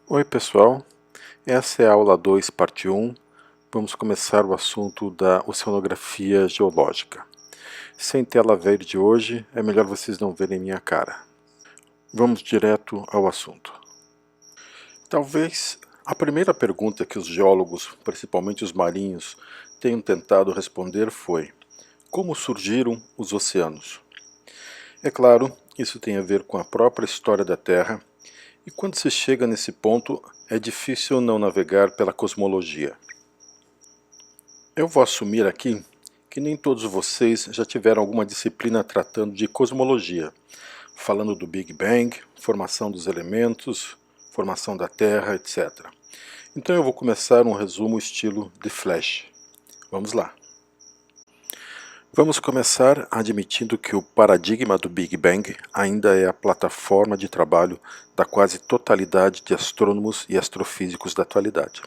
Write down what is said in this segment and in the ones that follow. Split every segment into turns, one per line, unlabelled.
Oi pessoal, essa é a aula 2, parte 1. Vamos começar o assunto da oceanografia geológica. Sem tela verde hoje, é melhor vocês não verem minha cara. Vamos direto ao assunto. Talvez a primeira pergunta que os geólogos, principalmente os marinhos, tenham tentado responder foi: como surgiram os oceanos? É claro, isso tem a ver com a própria história da Terra. E quando se chega nesse ponto, é difícil não navegar pela cosmologia. Eu vou assumir aqui que nem todos vocês já tiveram alguma disciplina tratando de cosmologia, falando do Big Bang, formação dos elementos, formação da Terra, etc. Então eu vou começar um resumo estilo The Flash. Vamos lá. Vamos começar admitindo que o paradigma do Big Bang ainda é a plataforma de trabalho da quase totalidade de astrônomos e astrofísicos da atualidade.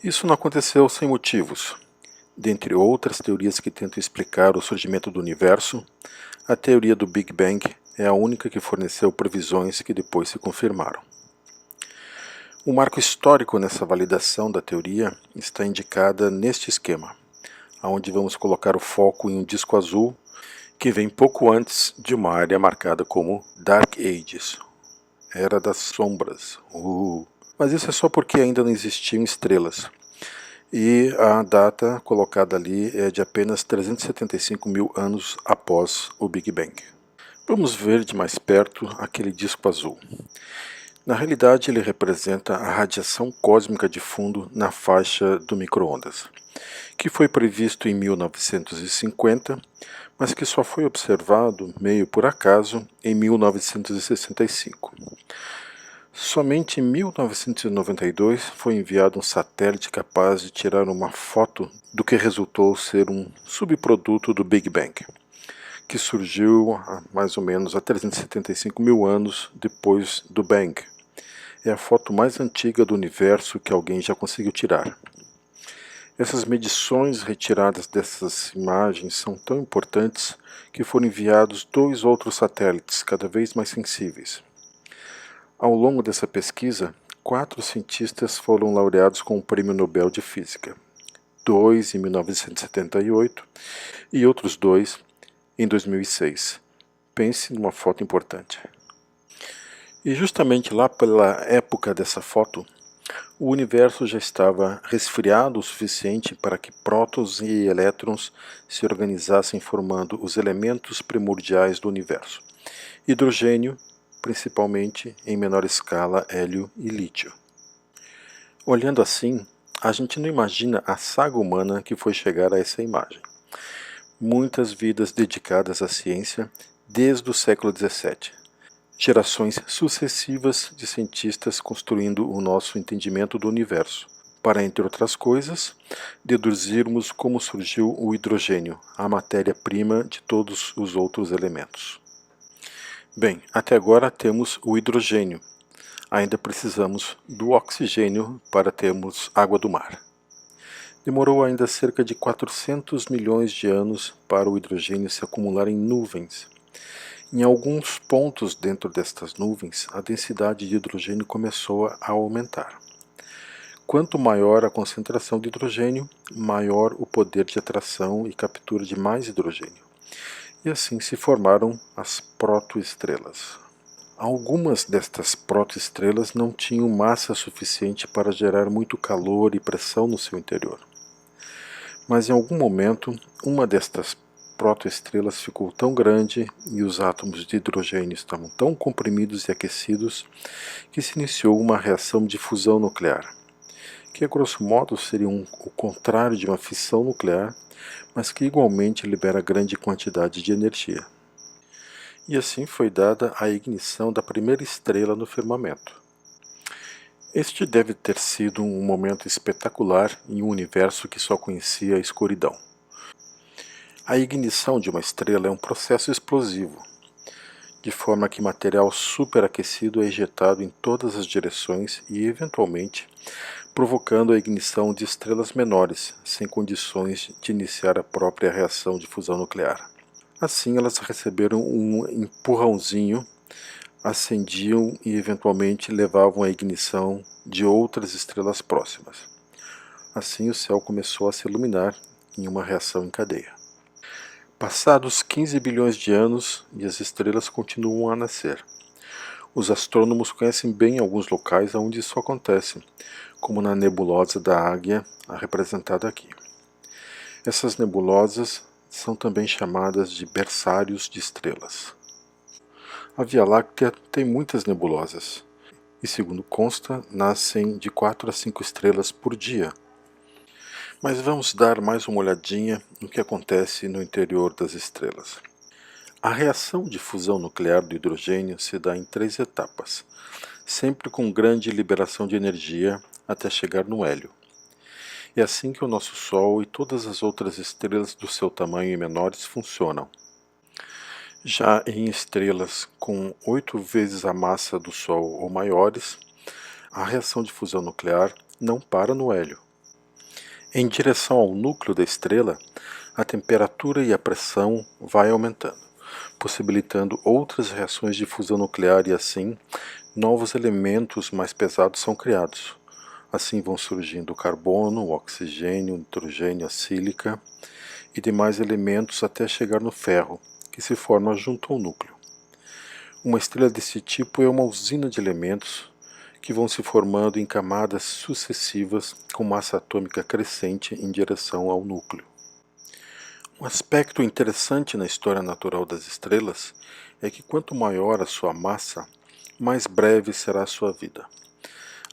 Isso não aconteceu sem motivos. Dentre outras teorias que tentam explicar o surgimento do universo, a teoria do Big Bang é a única que forneceu previsões que depois se confirmaram. O marco histórico nessa validação da teoria está indicada neste esquema, onde vamos colocar o foco em um disco azul que vem pouco antes de uma área marcada como Dark Ages, Era das Sombras. Mas isso é só porque ainda não existiam estrelas. E a data colocada ali é de apenas 375 mil anos após o Big Bang. Vamos ver de mais perto aquele disco azul. Na realidade, ele representa a radiação cósmica de fundo na faixa do micro-ondas, que foi previsto em 1950, mas que só foi observado, meio por acaso, em 1965. Somente em 1992 foi enviado um satélite capaz de tirar uma foto do que resultou ser um subproduto do Big Bang, que surgiu mais ou menos há 375 mil anos depois do Bang. É a foto mais antiga do universo que alguém já conseguiu tirar. Essas medições retiradas dessas imagens são tão importantes que foram enviados 2 outros satélites, cada vez mais sensíveis. Ao longo dessa pesquisa, 4 cientistas foram laureados com o Prêmio Nobel de Física, 2 em 1978 e outros 2 em 2006. Pense numa foto importante. E justamente lá pela época dessa foto, o universo já estava resfriado o suficiente para que prótons e elétrons se organizassem formando os elementos primordiais do universo. Hidrogênio, principalmente em menor escala hélio e lítio. Olhando assim, a gente não imagina a saga humana que foi chegar a essa imagem. Muitas vidas dedicadas à ciência desde o século XVII. Gerações sucessivas de cientistas construindo o nosso entendimento do universo, para, entre outras coisas, deduzirmos como surgiu o hidrogênio, a matéria-prima de todos os outros elementos. Bem, até agora temos o hidrogênio. Ainda precisamos do oxigênio para termos água do mar. Demorou ainda cerca de 400 milhões de anos para o hidrogênio se acumular em nuvens. Em alguns pontos dentro destas nuvens, a densidade de hidrogênio começou a aumentar. Quanto maior a concentração de hidrogênio, maior o poder de atração e captura de mais hidrogênio. E assim se formaram as protoestrelas. Algumas destas protoestrelas não tinham massa suficiente para gerar muito calor e pressão no seu interior. Mas em algum momento, uma destas protoestrelas ficou tão grande e os átomos de hidrogênio estavam tão comprimidos e aquecidos que se iniciou uma reação de fusão nuclear, que a grosso modo seria o contrário de uma fissão nuclear, mas que igualmente libera grande quantidade de energia. E assim foi dada a ignição da primeira estrela no firmamento. Este deve ter sido um momento espetacular em um universo que só conhecia a escuridão. A ignição de uma estrela é um processo explosivo, de forma que material superaquecido é ejetado em todas as direções e, eventualmente, provocando a ignição de estrelas menores, sem condições de iniciar a própria reação de fusão nuclear. Assim, elas receberam um empurrãozinho acendiam e eventualmente levavam à ignição de outras estrelas próximas. Assim o céu começou a se iluminar em uma reação em cadeia. Passados 15 bilhões de anos e as estrelas continuam a nascer. Os astrônomos conhecem bem alguns locais onde isso acontece, como na nebulosa da Águia, a representada aqui. Essas nebulosas são também chamadas de berçários de estrelas. A Via Láctea tem muitas nebulosas, e segundo consta, nascem de 4 a 5 estrelas por dia. Mas vamos dar mais uma olhadinha no que acontece no interior das estrelas. A reação de fusão nuclear do hidrogênio se dá em 3 etapas, sempre com grande liberação de energia até chegar no hélio. É assim que o nosso Sol e todas as outras estrelas do seu tamanho e menores funcionam. Já em estrelas com 8 vezes a massa do Sol ou maiores, a reação de fusão nuclear não para no hélio. Em direção ao núcleo da estrela, a temperatura e a pressão vai aumentando, possibilitando outras reações de fusão nuclear e assim, novos elementos mais pesados são criados. Assim vão surgindo o carbono, o oxigênio, o nitrogênio, a sílica e demais elementos até chegar no ferro, que se forma junto ao núcleo. Uma estrela desse tipo é uma usina de elementos que vão se formando em camadas sucessivas com massa atômica crescente em direção ao núcleo. Um aspecto interessante na história natural das estrelas é que quanto maior a sua massa, mais breve será a sua vida.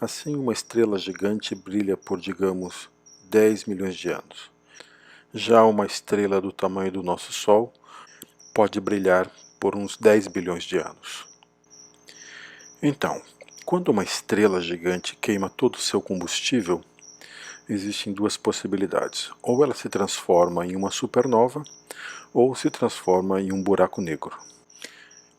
Assim, uma estrela gigante brilha por, digamos, 10 milhões de anos. Já uma estrela do tamanho do nosso Sol pode brilhar por uns 10 bilhões de anos. Então, quando uma estrela gigante queima todo o seu combustível, existem duas possibilidades. Ou ela se transforma em uma supernova, ou se transforma em um buraco negro.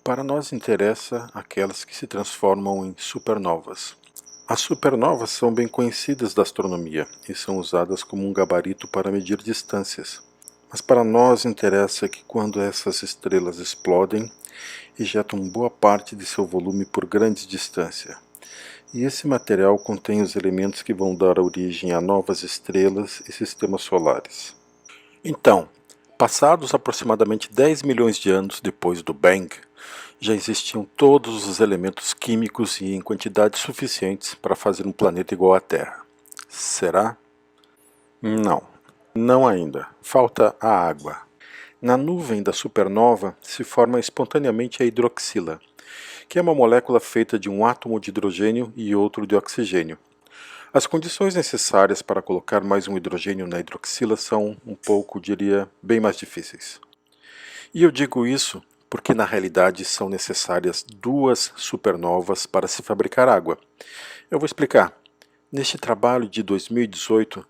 Para nós interessa aquelas que se transformam em supernovas. As supernovas são bem conhecidas da astronomia e são usadas como um gabarito para medir distâncias. Mas para nós interessa que quando essas estrelas explodem, ejetam boa parte de seu volume por grandes distâncias. E esse material contém os elementos que vão dar origem a novas estrelas e sistemas solares. Então, passados aproximadamente 10 milhões de anos depois do Bang, já existiam todos os elementos químicos e em quantidades suficientes para fazer um planeta igual à Terra. Será? Não, não ainda. Falta a água. Na nuvem da supernova se forma espontaneamente a hidroxila, que é uma molécula feita de um átomo de hidrogênio e outro de oxigênio. As condições necessárias para colocar mais um hidrogênio na hidroxila são diria, bem mais difíceis. E eu digo isso porque na realidade são necessárias 2 supernovas para se fabricar água. Eu vou explicar. Neste trabalho de 2018,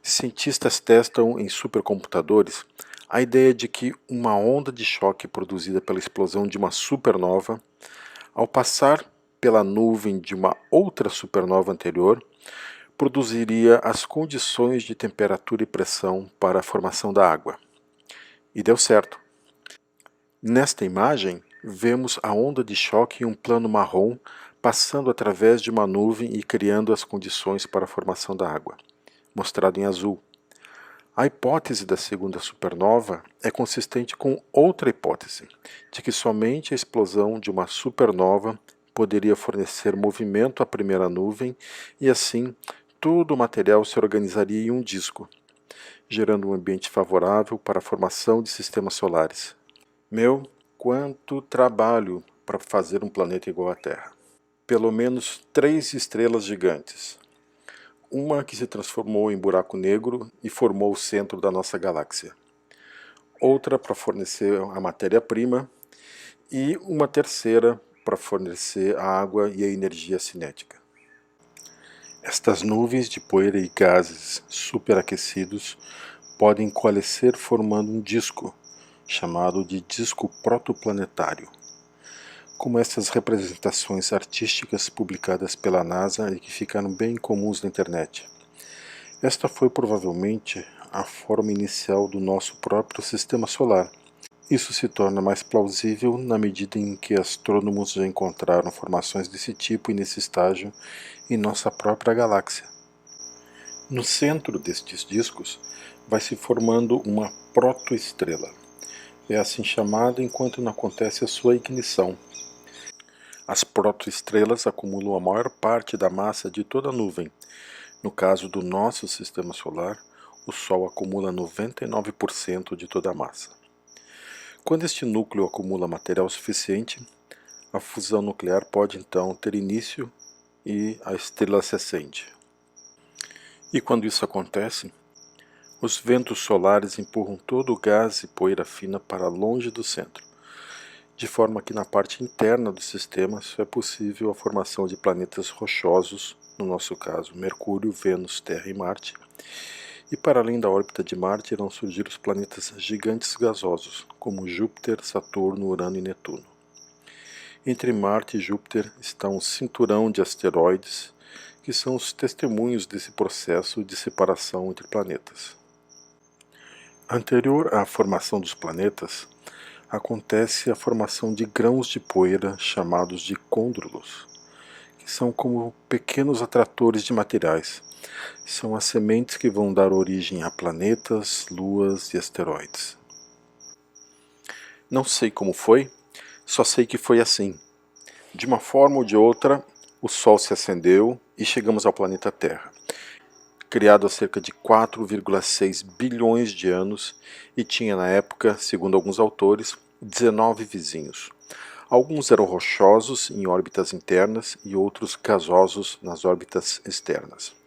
cientistas testam em supercomputadores a ideia de que uma onda de choque produzida pela explosão de uma supernova, ao passar pela nuvem de uma outra supernova anterior, produziria as condições de temperatura e pressão para a formação da água. E deu certo. Nesta imagem, vemos a onda de choque em um plano marrom passando através de uma nuvem e criando as condições para a formação da água, mostrado em azul. A hipótese da segunda supernova é consistente com outra hipótese, de que somente a explosão de uma supernova poderia fornecer movimento à primeira nuvem e assim todo o material se organizaria em um disco, gerando um ambiente favorável para a formação de sistemas solares. Meu, quanto trabalho para fazer um planeta igual à Terra. Pelo menos 3 estrelas gigantes. Uma que se transformou em buraco negro e formou o centro da nossa galáxia. Outra para fornecer a matéria-prima e uma terceira para fornecer a água e a energia cinética. Estas nuvens de poeira e gases superaquecidos podem coalescer formando um disco, chamado de disco protoplanetário, como essas representações artísticas publicadas pela NASA e que ficaram bem comuns na internet. Esta foi provavelmente a forma inicial do nosso próprio sistema solar, Isso se torna mais plausível na medida em que astrônomos já encontraram formações desse tipo e nesse estágio em nossa própria galáxia. No centro destes discos vai se formando uma protoestrela. É assim chamada enquanto não acontece a sua ignição. As protoestrelas acumulam a maior parte da massa de toda a nuvem. No caso do nosso sistema solar, o Sol acumula 99% de toda a massa. Quando este núcleo acumula material suficiente, a fusão nuclear pode então ter início e a estrela se acende. E quando isso acontece, os ventos solares empurram todo o gás e poeira fina para longe do centro, de forma que na parte interna do sistema só é possível a formação de planetas rochosos, no nosso caso Mercúrio, Vênus, Terra e Marte, e para além da órbita de Marte irão surgir os planetas gigantes gasosos, como Júpiter, Saturno, Urano e Netuno. Entre Marte e Júpiter está um cinturão de asteroides, que são os testemunhos desse processo de separação entre planetas. Anterior à formação dos planetas, acontece a formação de grãos de poeira chamados de côndrulos, que são como pequenos atratores de materiais. São as sementes que vão dar origem a planetas, luas e asteroides. Não sei como foi, só sei que foi assim. De uma forma ou de outra, o Sol se acendeu e chegamos ao planeta Terra, criado há cerca de 4,6 bilhões de anos e tinha na época, segundo alguns autores, 19 vizinhos. Alguns eram rochosos em órbitas internas e outros gasosos nas órbitas externas.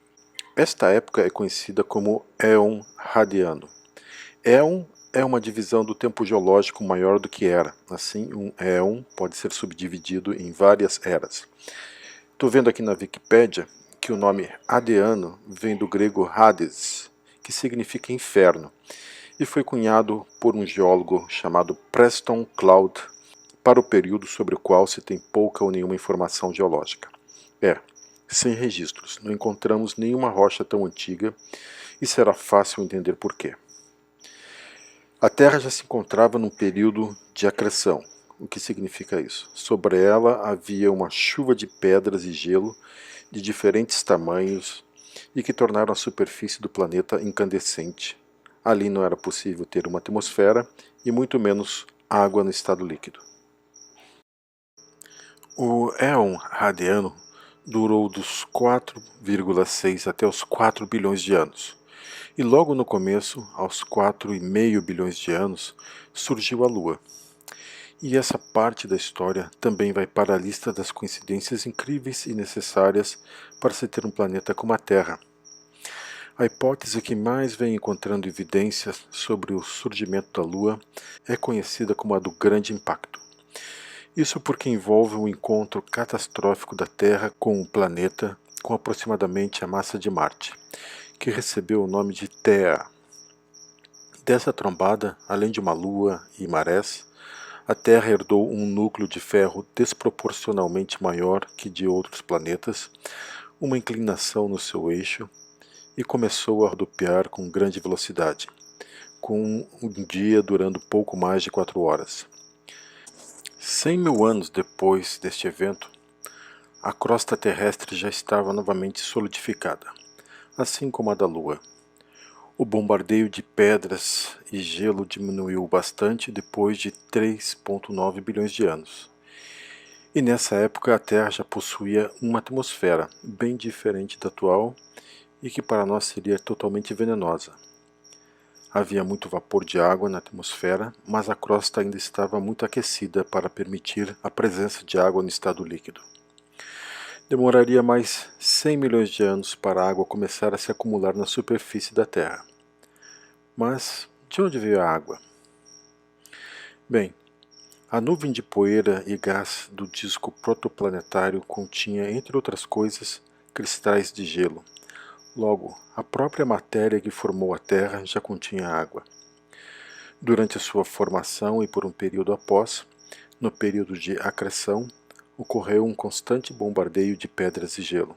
Esta época é conhecida como Éon Radiano. Éon é uma divisão do tempo geológico maior do que era. Assim, um éon pode ser subdividido em várias eras. Estou vendo aqui na Wikipédia que o nome Hadeano vem do grego Hades, que significa inferno, e foi cunhado por um geólogo chamado Preston Cloud para o período sobre o qual se tem pouca ou nenhuma informação geológica. Sem registros, não encontramos nenhuma rocha tão antiga e será fácil entender por quê. A Terra já se encontrava num período de acreção. O que significa isso? Sobre ela havia uma chuva de pedras e gelo de diferentes tamanhos e que tornaram a superfície do planeta incandescente. Ali não era possível ter uma atmosfera e muito menos água no estado líquido. O éon radiano durou dos 4,6 até os 4 bilhões de anos. E logo no começo, aos 4,5 bilhões de anos, surgiu a Lua. E essa parte da história também vai para a lista das coincidências incríveis e necessárias para se ter um planeta como a Terra. A hipótese que mais vem encontrando evidências sobre o surgimento da Lua é conhecida como a do Grande Impacto. Isso porque envolve um encontro catastrófico da Terra com um planeta com aproximadamente a massa de Marte, que recebeu o nome de Theia. Dessa trombada, além de uma lua e marés, a Terra herdou um núcleo de ferro desproporcionalmente maior que de outros planetas, uma inclinação no seu eixo e começou a rodopiar com grande velocidade, com um dia durando pouco mais de 4 horas. 100 mil anos depois deste evento, a crosta terrestre já estava novamente solidificada, assim como a da Lua. O bombardeio de pedras e gelo diminuiu bastante depois de 3,9 bilhões de anos. E nessa época a Terra já possuía uma atmosfera bem diferente da atual e que para nós seria totalmente venenosa. Havia muito vapor de água na atmosfera, mas a crosta ainda estava muito aquecida para permitir a presença de água no estado líquido. Demoraria mais 100 milhões de anos para a água começar a se acumular na superfície da Terra. Mas de onde veio a água? Bem, a nuvem de poeira e gás do disco protoplanetário continha, entre outras coisas, cristais de gelo. Logo, a própria matéria que formou a Terra já continha água. Durante a sua formação e por um período após, no período de acreção, ocorreu um constante bombardeio de pedras e gelo.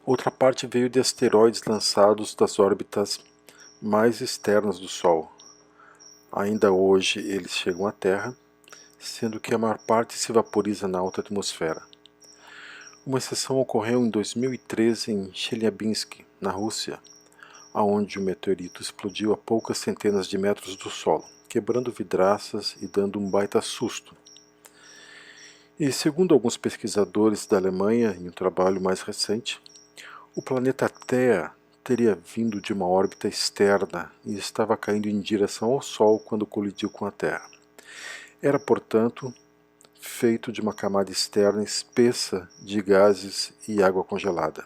Outra parte veio de asteroides lançados das órbitas mais externas do Sol, Ainda hoje eles chegam à Terra, sendo que a maior parte se vaporiza na alta atmosfera. Uma exceção ocorreu em 2013 em Chelyabinsk, na Rússia, onde o meteorito explodiu a poucas centenas de metros do solo, quebrando vidraças e dando um baita susto. E segundo alguns pesquisadores da Alemanha, em um trabalho mais recente, o planeta Terra teria vindo de uma órbita externa e estava caindo em direção ao Sol quando colidiu com a Terra. Era, portanto, feito de uma camada externa espessa de gases e água congelada.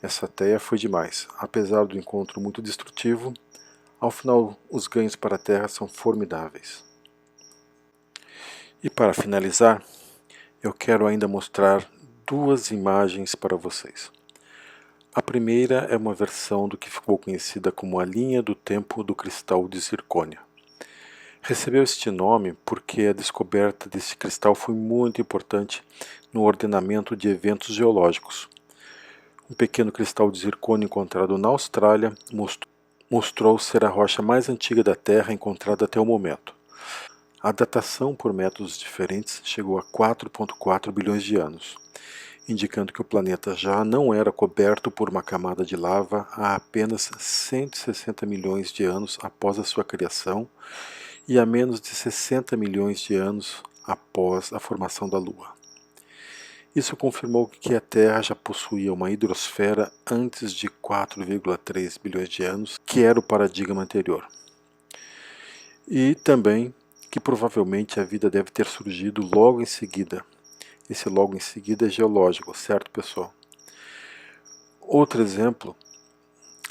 Essa teia foi demais. Apesar do encontro muito destrutivo, ao final os ganhos para a Terra são formidáveis. E para finalizar, eu quero ainda mostrar duas imagens para vocês. A primeira é uma versão do que ficou conhecida como a linha do tempo do cristal de zircônio. Recebeu este nome porque a descoberta desse cristal foi muito importante no ordenamento de eventos geológicos. Um pequeno cristal de zircônio encontrado na Austrália mostrou ser a rocha mais antiga da Terra encontrada até o momento. A datação por métodos diferentes chegou a 4,4 bilhões de anos, indicando que o planeta já não era coberto por uma camada de lava há apenas 160 milhões de anos após a sua criação e há menos de 60 milhões de anos após a formação da Lua. Isso confirmou que a Terra já possuía uma hidrosfera antes de 4,3 bilhões de anos, que era o paradigma anterior. E também que provavelmente a vida deve ter surgido logo em seguida. Esse logo em seguida é geológico, certo, pessoal? Outro exemplo,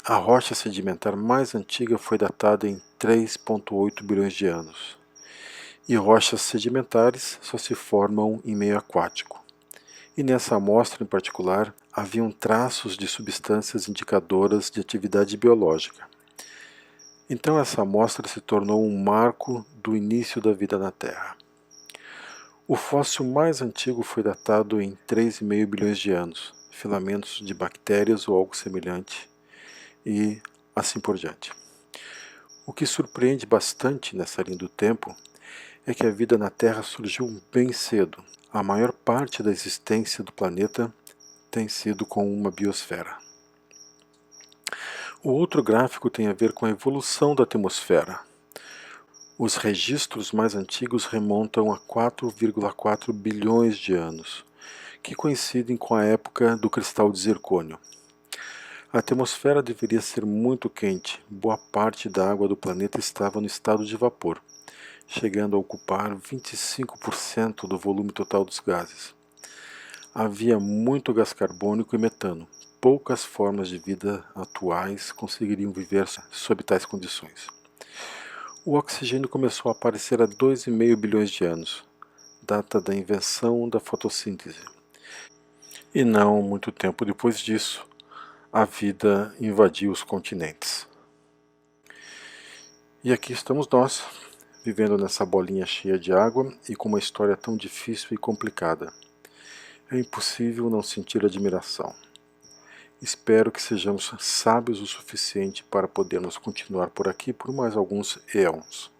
a rocha sedimentar mais antiga foi datada em 3,8 bilhões de anos. E rochas sedimentares só se formam em meio aquático. E nessa amostra em particular, haviam traços de substâncias indicadoras de atividade biológica. Então essa amostra se tornou um marco do início da vida na Terra. O fóssil mais antigo foi datado em 3,5 bilhões de anos, filamentos de bactérias ou algo semelhante, e assim por diante. O que surpreende bastante nessa linha do tempo é que a vida na Terra surgiu bem cedo. A maior parte da existência do planeta tem sido com uma biosfera. O outro gráfico tem a ver com a evolução da atmosfera. Os registros mais antigos remontam a 4,4 bilhões de anos, que coincidem com a época do cristal de zircônio. A atmosfera deveria ser muito quente, boa parte da água do planeta estava no estado de vapor, chegando a ocupar 25% do volume total dos gases. Havia muito gás carbônico e metano. Poucas formas de vida atuais conseguiriam viver sob tais condições. O oxigênio começou a aparecer há 2,5 bilhões de anos, data da invenção da fotossíntese. E não muito tempo depois disso, a vida invadiu os continentes. E aqui estamos nós, vivendo nessa bolinha cheia de água e com uma história tão difícil e complicada. É impossível não sentir admiração. Espero que sejamos sábios o suficiente para podermos continuar por aqui por mais alguns éons.